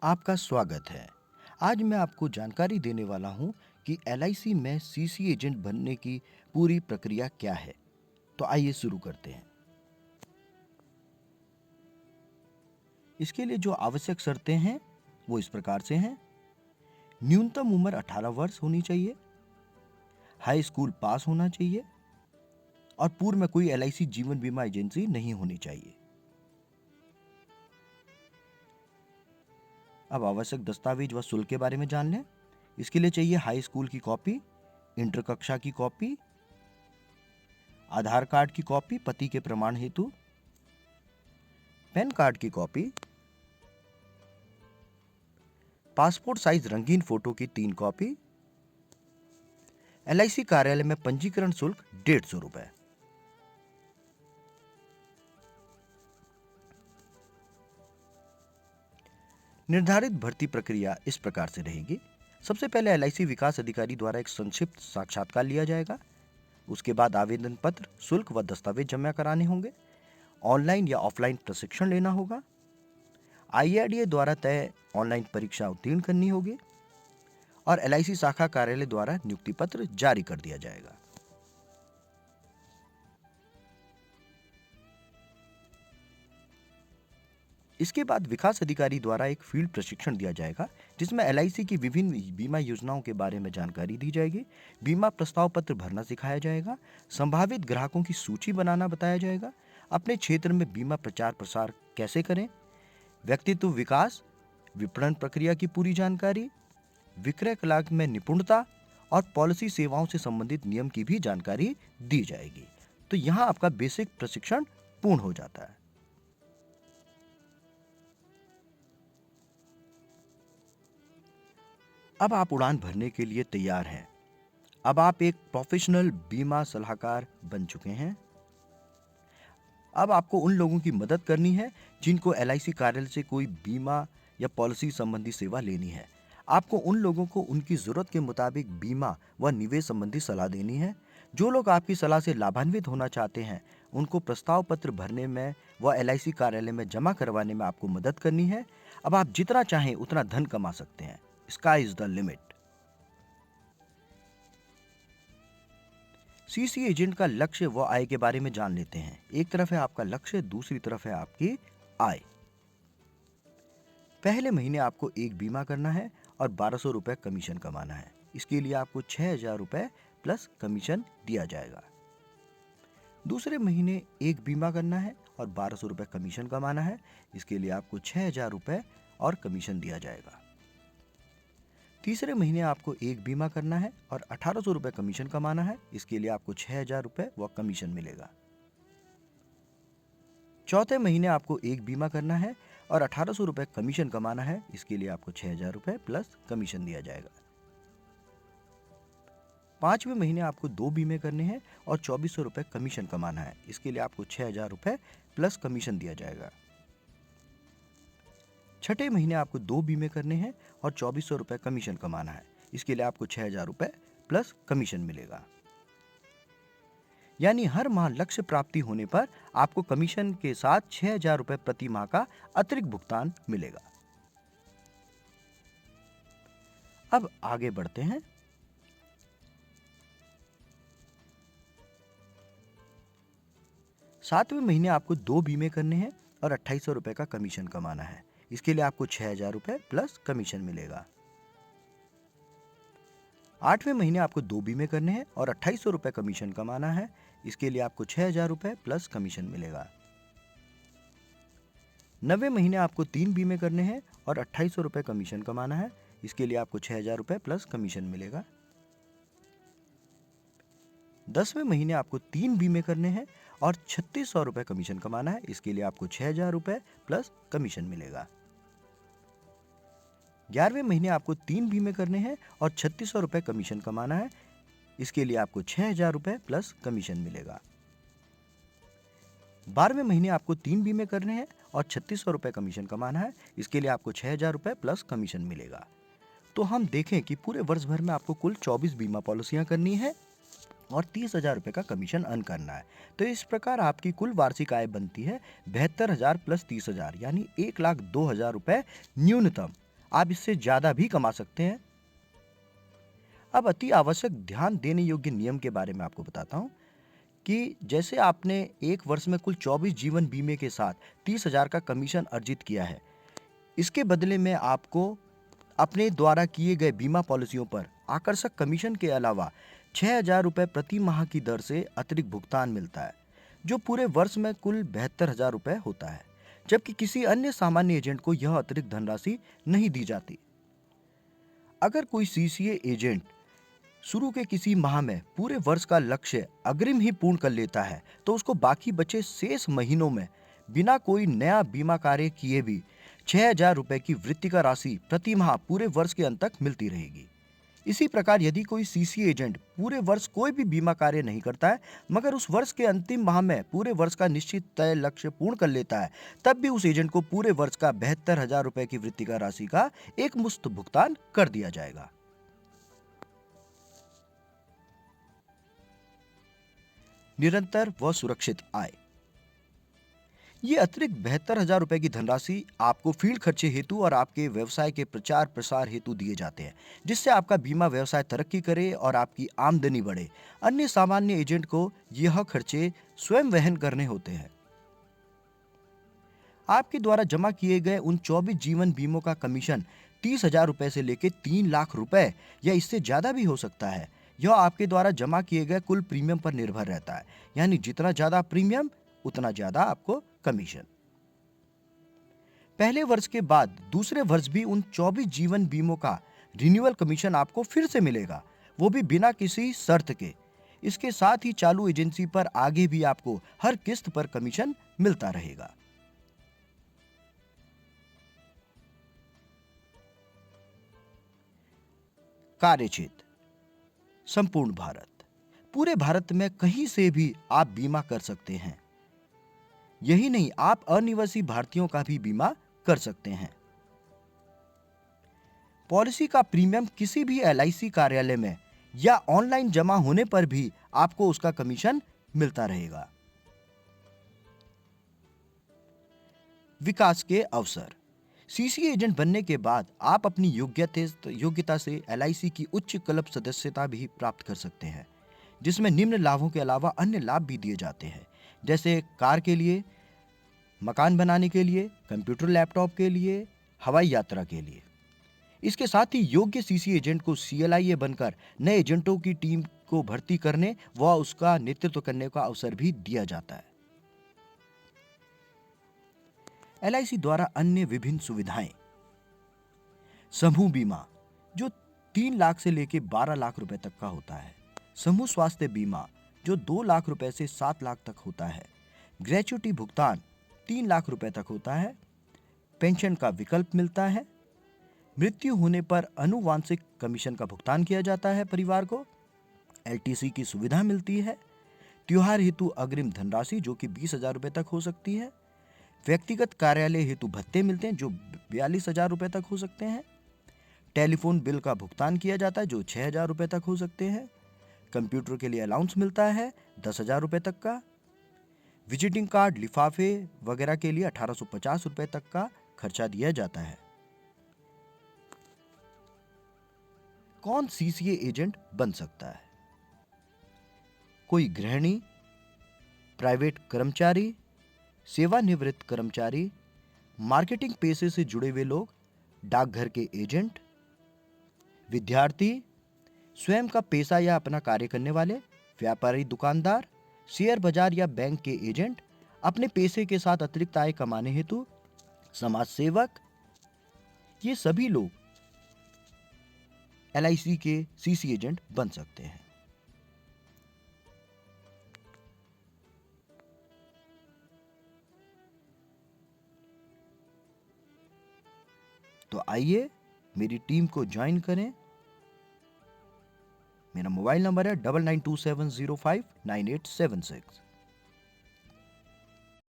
आपका स्वागत है। आज मैं आपको जानकारी देने वाला हूं कि एलआईसी में सीसी एजेंट बनने की पूरी प्रक्रिया क्या है। तो आइए शुरू करते हैं। इसके लिए जो आवश्यक शर्तें हैं वो इस प्रकार से हैं। न्यूनतम उम्र 18 वर्ष होनी चाहिए, हाई स्कूल पास होना चाहिए और पूर्व में कोई एलआईसी जीवन बीमा एजेंसी नहीं होनी चाहिए। अब आवश्यक दस्तावेज व शुल्क के बारे में जान लें। इसके लिए चाहिए हाई स्कूल की कॉपी, इंटर कक्षा की कॉपी, आधार कार्ड की कॉपी पति के प्रमाण हेतु, पैन कार्ड की कॉपी, पासपोर्ट साइज रंगीन फोटो की 3 कॉपी, एलआईसी कार्यालय में पंजीकरण शुल्क 150 रुपए। निर्धारित भर्ती प्रक्रिया इस प्रकार से रहेगी। सबसे पहले एलआईसी विकास अधिकारी द्वारा एक संक्षिप्त साक्षात्कार लिया जाएगा। उसके बाद आवेदन पत्र, शुल्क व दस्तावेज जमा कराने होंगे। ऑनलाइन या ऑफलाइन प्रशिक्षण लेना होगा। आईआरडीए द्वारा तय ऑनलाइन परीक्षा उत्तीर्ण करनी होगी और एलआईसी शाखा कार्यालय द्वारा नियुक्ति पत्र जारी कर दिया जाएगा। इसके बाद विकास अधिकारी द्वारा एक फील्ड प्रशिक्षण दिया जाएगा, जिसमें एलआईसी की विभिन्न बीमा योजनाओं के बारे में जानकारी दी जाएगी। बीमा प्रस्ताव पत्र भरना सिखाया जाएगा। संभावित ग्राहकों की सूची बनाना बताया जाएगा। अपने क्षेत्र में बीमा प्रचार प्रसार कैसे करें, व्यक्तित्व विकास, विपणन प्रक्रिया की पूरी जानकारी, विक्रय कला में निपुणता और पॉलिसी सेवाओं से संबंधित नियम की भी जानकारी दी जाएगी। तो यहाँ आपका बेसिक प्रशिक्षण पूर्ण हो जाता है। अब आप उड़ान भरने के लिए तैयार हैं। अब आप एक प्रोफेशनल बीमा सलाहकार बन चुके हैं। अब आपको उन लोगों की मदद करनी है जिनको एलआईसी कार्यालय से कोई बीमा या पॉलिसी संबंधी सेवा लेनी है। आपको उन लोगों को उनकी जरूरत के मुताबिक बीमा व निवेश संबंधी सलाह देनी है। जो लोग आपकी सलाह से लाभान्वित होना चाहते हैं, उनको प्रस्ताव पत्र भरने में व एलआईसी कार्यालय में जमा करवाने में आपको मदद करनी है। अब आप जितना चाहें उतना धन कमा सकते हैं। Sky is the limit. CC agent का लक्ष्य व आय के बारे में जान लेते हैं। एक तरफ है आपका लक्ष्य, दूसरी तरफ है आपकी आय। पहले महीने आपको एक बीमा करना है और 1200 रुपए कमीशन कमाना है। इसके लिए आपको 6000 रुपए प्लस कमीशन दिया जाएगा। दूसरे महीने एक बीमा करना है और 1200 रुपए कमीशन कमाना है। इसके लिए आपको 6000 रुपए और कमीशन दिया जाएगा। तीसरे महीने आपको एक बीमा करना है और 1800 रुपए कमीशन कमाना है। इसके लिए आपको 6000 रुपए व कमीशन मिलेगा। चौथे महीने आपको एक बीमा करना है और 1800 रुपए कमीशन कमाना है। इसके लिए आपको 6000 रुपए प्लस कमीशन दिया जाएगा। पांचवें महीने आपको 2 बीमे करने हैं और 2400 रुपए कमीशन कमाना है। इसके लिए आपको 6000 रुपए प्लस कमीशन दिया जाएगा। छठे महीने आपको 2 बीमे करने हैं और 2400 रुपए कमीशन कमाना है। इसके लिए आपको 6000 रुपए प्लस कमीशन मिलेगा। यानी हर माह लक्ष्य प्राप्ति होने पर आपको कमीशन के साथ 6000 रुपए प्रति माह का अतिरिक्त भुगतान मिलेगा। अब आगे बढ़ते हैं। सातवें महीने आपको 2 बीमे करने हैं और 2800 रुपए का कमीशन कमाना है। इसके लिए आपको 6000 रुपए प्लस कमीशन मिलेगा। आठवें महीने आपको 2 बीमे करने हैं और 2800 रुपए कमीशन कमाना है। इसके लिए आपको 6000 रुपए प्लस कमीशन मिलेगा। 9वें महीने आपको 3 बीमे करने हैं और 2800 रुपए कमीशन कमाना है। इसके लिए आपको 6000 रुपए प्लस कमीशन मिलेगा। 10वें महीने आपको 3 बीमे करने हैं और 3600 रुपए कमीशन कमाना है। इसके लिए आपको 6000 रुपए प्लस कमीशन मिलेगा। 11वें महीने आपको 3 बीमे करने हैं और 3600 रुपए कमीशन कमाना है। इसके लिए आपको 6000 रुपए प्लस कमीशन मिलेगा। 12वें महीने आपको 3 बीमे करने हैं और 3600 रुपए कमीशन कमाना है। इसके लिए आपको 6000 रुपए प्लस कमीशन मिलेगा। तो हम देखें कि पूरे वर्ष भर में आपको कुल 24 बीमा पॉलिसियां करनी है और 30,000 रुपए का कमीशन अर्न करना है। तो इस प्रकार आपकी कुल वार्षिक आय बनती है 72,000 प्लस 30,000 यानी 1,02,000 रुपए न्यूनतम। आप इससे ज्यादा भी कमा सकते हैं। अब अति आवश्यक ध्यान देने योग्य नियम के बारे में आपको बताता हूं कि जैसे आपने एक वर्ष में कुल 24 जीवन बीमे के साथ 30,000 का कमीशन अर्जित किया है, इसके बदले में आपको अपने द्वारा किए गए बीमा पॉलिसियों पर आकर्षक कमीशन के अलावा 6,000 रुपये प्रति माह की दर से अतिरिक्त भुगतान मिलता है, जो पूरे वर्ष में कुल 72,000 रुपये होता है, जबकि किसी अन्य सामान्य एजेंट को यह अतिरिक्त धनराशि नहीं दी जाती। अगर कोई सीसीए एजेंट शुरू के किसी माह में पूरे वर्ष का लक्ष्य अग्रिम ही पूर्ण कर लेता है, तो उसको बाकी बचे शेष महीनों में बिना कोई नया बीमा कार्य किए भी 6,000 रुपये की वृत्तिका राशि प्रति माह पूरे वर्ष के अंत तक मिलती रहेगी। इसी प्रकार यदि कोई सीसी एजेंट पूरे वर्ष कोई भी बीमा कार्य नहीं करता है, मगर उस वर्ष के अंतिम माह में पूरे वर्ष का निश्चित तय लक्ष्य पूर्ण कर लेता है, तब भी उस एजेंट को पूरे वर्ष का 72,000 रुपये की वृत्तिका राशि का एक मुश्त भुगतान कर दिया जाएगा। निरंतर व सुरक्षित आय। ये अतिरिक्त 72,000 रुपए की धनराशि आपको फील्ड खर्चे हेतु और आपके व्यवसाय के प्रचार प्रसार हेतु दिए जाते हैं, जिससे आपका बीमा व्यवसाय तरक्की करे और आपकी आमदनी बढ़े। अन्य सामान्य एजेंट को यह खर्चे स्वयं वहन करने होते हैं। आपके द्वारा जमा किए गए उन 24 जीवन बीमों का कमीशन 30,000 रुपए से लेकर 3 लाख रुपए या इससे ज्यादा भी हो सकता है। यह आपके द्वारा जमा किए गए कुल प्रीमियम पर निर्भर रहता है, यानी जितना ज्यादा प्रीमियम उतना ज्यादा आपको कमीशन। पहले वर्ष के बाद दूसरे वर्ष भी उन 24 जीवन बीमों का रिन्यूअल कमीशन आपको फिर से मिलेगा, वो भी बिना किसी शर्त के। इसके साथ ही चालू एजेंसी पर आगे भी आपको हर किस्त पर कमीशन मिलता रहेगा। कार्यक्षेत्र संपूर्ण भारत। पूरे भारत में कहीं से भी आप बीमा कर सकते हैं। यही नहीं, आप अनिवासी भारतीयों का भी बीमा कर सकते हैं। पॉलिसी का प्रीमियम किसी भी एलआईसी कार्यालय में या ऑनलाइन जमा होने पर भी आपको उसका कमीशन मिलता रहेगा। विकास के अवसर। सीसी एजेंट बनने के बाद आप अपनी योग्यता से एलआईसी की उच्च क्लब सदस्यता भी प्राप्त कर सकते हैं, जिसमें निम्न लाभों के अलावा अन्य लाभ भी दिए जाते हैं, जैसे कार के लिए, मकान बनाने के लिए, कंप्यूटर लैपटॉप के लिए, हवाई यात्रा के लिए। इसके साथ ही योग्य सीसी एजेंट को सीएलआईए बनकर नए एजेंटों की टीम को भर्ती करने व उसका नेतृत्व करने का अवसर भी दिया जाता है। एलआईसी द्वारा अन्य विभिन्न सुविधाएं। समूह बीमा, जो 3 लाख से लेकर 12 लाख रुपए तक का होता है। समूह स्वास्थ्य बीमा, जो 2 लाख रुपए से 7 लाख तक होता है। ग्रेच्युटी भुगतान 3 लाख रुपए तक होता है। पेंशन का विकल्प मिलता है। मृत्यु होने पर आनुवांशिक कमीशन का भुगतान किया जाता है परिवार को। एलटीसी की सुविधा मिलती है। त्योहार हेतु अग्रिम धनराशि जो कि 20,000 रुपए तक हो सकती है। व्यक्तिगत कार्यालय हेतु भत्ते मिलते हैं जो 42,000 रुपए तक हो सकते हैं। टेलीफोन बिल का भुगतान किया जाता है जो 6,000 रुपए तक हो सकते हैं। कंप्यूटर के लिए अलाउंस मिलता है 10,000 रुपए तक का। विजिटिंग कार्ड, लिफाफे वगैरह के लिए 1,850 रुपए तक का खर्चा दिया जाता है। कौन सीसीए एजेंट बन सकता है? कोई गृहिणी, प्राइवेट कर्मचारी, सेवानिवृत्त कर्मचारी, मार्केटिंग पेशे से जुड़े हुए लोग, डाकघर के एजेंट, विद्यार्थी, स्वयं का पेशा या अपना कार्य करने वाले, व्यापारी, दुकानदार, शेयर बाजार या बैंक के एजेंट, अपने पेशे के साथ अतिरिक्त आय कमाने हेतु समाज सेवक, ये सभी लोग एलआईसी के सीसी एजेंट बन सकते हैं। तो आइए मेरी टीम को ज्वाइन करें। मेरा मोबाइल नंबर है 9927059876।